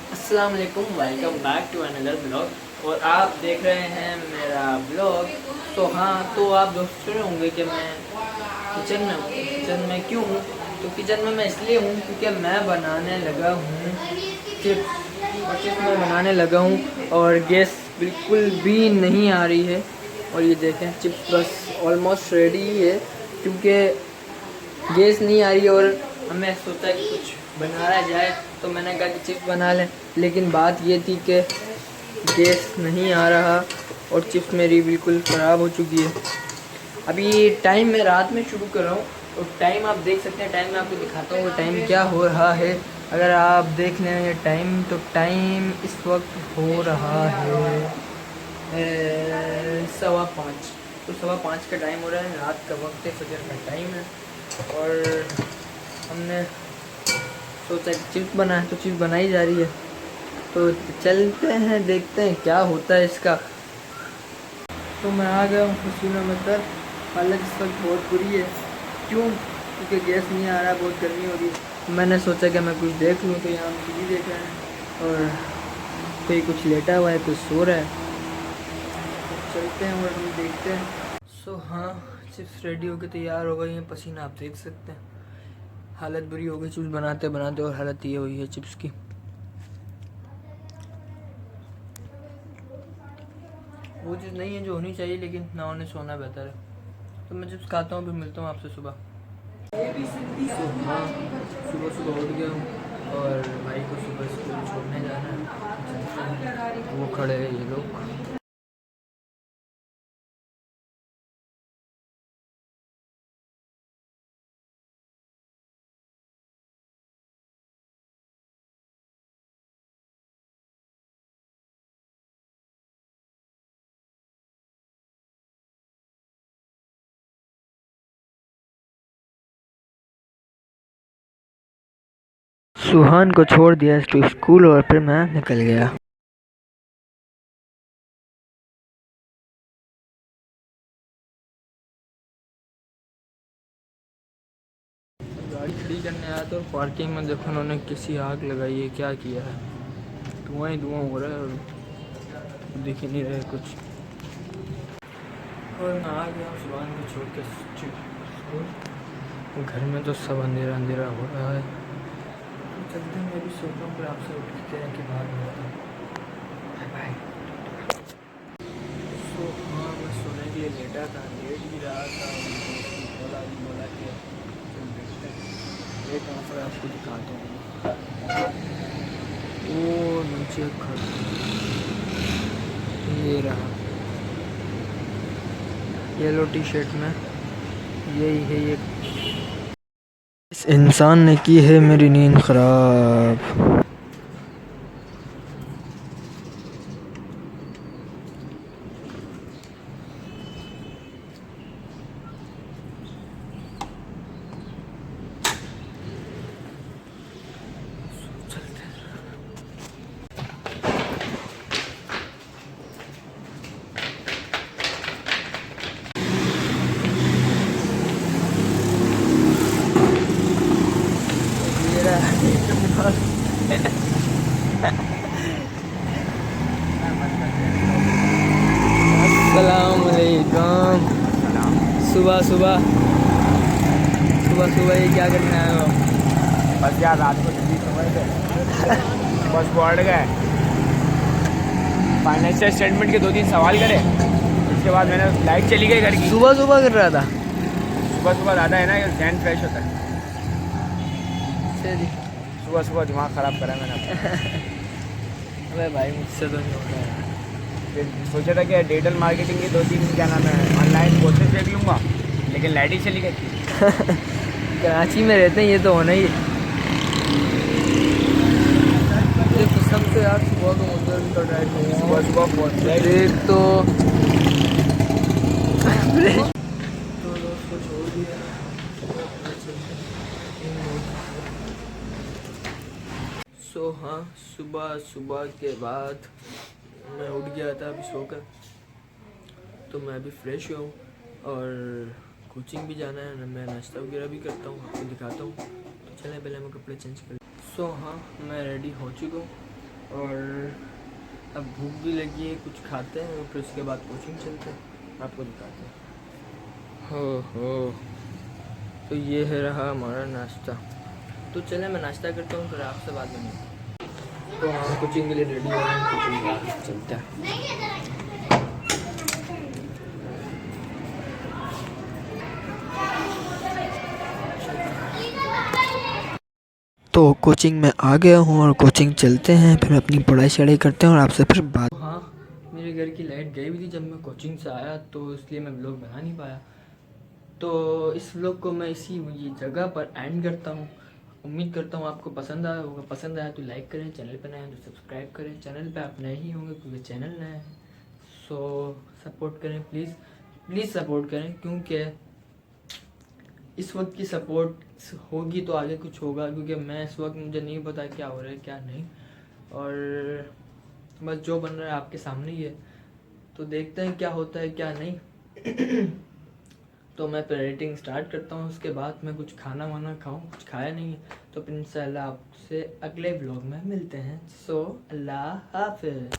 अस्सलाम वालेकुम, welcome back to another blog. और आप देख रहे हैं मेरा ब्लॉग। तो हाँ, तो आप दोस्त सुने होंगे कि मैं किचन में हूँ। किचन में क्यों हूँ? तो किचन में मैं इसलिए हूँ क्योंकि मैं बनाने लगा हूँ चिप्स। और चिप्स मैं बनाने लगा हूँ और गैस बिल्कुल भी नहीं आ रही है। और ये देखें, चिप्स बस ऑलमोस्ट रेडी ही है क्योंकि गैस नहीं आ रही। और हमें सोचा कि कुछ बनाया जाए, तो मैंने कहा कि चिप्स बना लें। लेकिन बात ये थी कि गैस नहीं आ रहा और चिप्स मेरी बिल्कुल ख़राब हो चुकी है। अभी टाइम मैं रात में शुरू कर रहा हूँ और टाइम आप देख सकते हैं। टाइम मैं आपको दिखाता हूँ टाइम क्या हो रहा है। अगर आप देख लें ये टाइम, तो टाइम इस वक्त हो रहा है 5:15। तो 5:15 का टाइम हो रहा है, रात का वक्त है, फजर का टाइम है। और हमने सोचा कि चिप्स बनाए, तो चिप्स बनाई जा रही है। तो चलते हैं, देखते हैं क्या होता है इसका। तो मैं आ गया हूँ पसीना में तर। हालत इस वक्त बहुत बुरी है। क्यों? क्योंकि गैस नहीं आ रहा, बहुत गर्मी हो रही है। मैंने सोचा कि मैं कुछ देख लूँ, तो यहाँ हम टीवी देख रहे हैं और कोई कुछ लेटा हुआ है, कोई सो रहा है। तो चलते हैं और हम देखते हैं। हाँ, चिप्स रेडी होकर तैयार हो गई हैं। पसीना आप देख सकते हैं। हालत बुरी हो गई चिप्स बनाते बनाते, और हालत ये हुई है चिप्स की। वो चीज़ नहीं है जो होनी चाहिए, लेकिन ना होने सोना बेहतर है। तो मैं चिप्स खाता हूँ, फिर मिलता हूँ आपसे सुबह। हाँ, सुबह सुबह उठ गया हूँ और भाई को सुबह स्कूल छोड़ने जाना है। वो खड़े हैं ये लोग। सुहान को छोड़ दिया स्कूल और फिर मैं निकल गया। गाड़ी खड़ी करने आया तो पार्किंग में देखो उन्होंने किसी आग लगाई है, क्या किया है। धुआं ही धुआं हो रहा है और दिख ही नहीं रहा है कुछ। और मैं आ गया सुहान को छोड़ के स्कूल। घर में तो सब अंधेरा अंधेरा हो रहा है। तो चलते मैं भी सोता हूँ, फिर आपसे उठते हैं कि बाद में होता हूँ। Bye bye. तो हाँ, मैं सोने के लिए लेटा था, लेट भी रहा था। बोला कि चल देखते हैं। लेट हूँ, फिर आपको दिखाता हूँ। वो नीचे खड़ा, ये रहा येलो टी शर्ट में, यही है ये। इस इंसान ने की है मेरी नींद खराब। अस्सलामुअलैकुम। सुबह सुबह सुबह सुबह ये क्या करने आए हो? बस यार रात को जल्दी समझ गए। बस पढ़ गए, फाइनेंशियल स्टेटमेंट के 2-3 सवाल करे। उसके बाद मैंने लाइट चली गई घर की। सुबह सुबह कर रहा था। सुबह सुबह ज़्यादा है ना, जहन फ्रेश होता है। चलिए। सुबह सुबह दिमाग ख़राब करा मैंने अपना। अबे भाई, मुझसे तो नहीं होता है। फिर सोचा था कि डिजिटल मार्केटिंग की 2-3 क्या नाम है ऑनलाइन कोर्सेज देख लूँगा, लेकिन लाइट ही चली गई। कराची में रहते हैं, ये तो होना ही है। ये कसम से यार, सुबह तो मुझे भी कर रहा है। सुबह सुबह पहुँच गए। एक तो दोस्त को छोड़ दिया। हाँ, सुबह सुबह के बाद मैं उठ गया था अभी सोकर। तो मैं अभी फ्रेश हुआ हूँ और कोचिंग भी जाना है। मैं नाश्ता वगैरह भी करता हूँ, आपको दिखाता हूँ। तो चलें, पहले मैं कपड़े चेंज कर। हाँ, मैं रेडी हो चुका हूँ और अब भूख भी लगी है, कुछ खाते हैं और फिर उसके बाद कोचिंग चलते हैं, आपको दिखाते हैं। हो तो ये है रहा हमारा नाश्ता। तो चले मैं नाश्ता करता हूँ, फिर आपसे बाद में मिलते। तो हाँ, कोचिंग के लिए रेडी हो रहे हैं, कोचिंग चलता है। तो कोचिंग में आ गया हूँ और कोचिंग चलते हैं, फिर अपनी पढ़ाई शढ़ाई करते हैं और आपसे फिर बात। हाँ, मेरे घर की लाइट गई हुई थी जब मैं कोचिंग से आया, तो इसलिए मैं व्लॉग बना नहीं पाया। तो इस व्लॉग को मैं इसी ये जगह पर एंड करता हूँ। उम्मीद करता हूँ आपको पसंद आया होगा। पसंद आया तो लाइक करें, चैनल पर नए हैं तो सब्सक्राइब करें। चैनल पे आप नए ही होंगे क्योंकि चैनल नया है, सो सपोर्ट करें प्लीज़, प्लीज़ सपोर्ट करें, क्योंकि इस वक्त की सपोर्ट होगी तो आगे कुछ होगा, क्योंकि मैं इस वक्त मुझे नहीं पता क्या हो रहा है क्या नहीं, और बस जो बन रहा है आपके सामने ही है, तो देखते हैं क्या होता है क्या नहीं। तो मैं फिर एडिटिंग स्टार्ट करता हूँ, उसके बाद मैं कुछ खाना वाना खाऊँ, कुछ खाया नहीं है, तो फिर इंशाल्लाह आपसे अगले ब्लॉग में मिलते हैं। सो अल्लाह हाफिज़।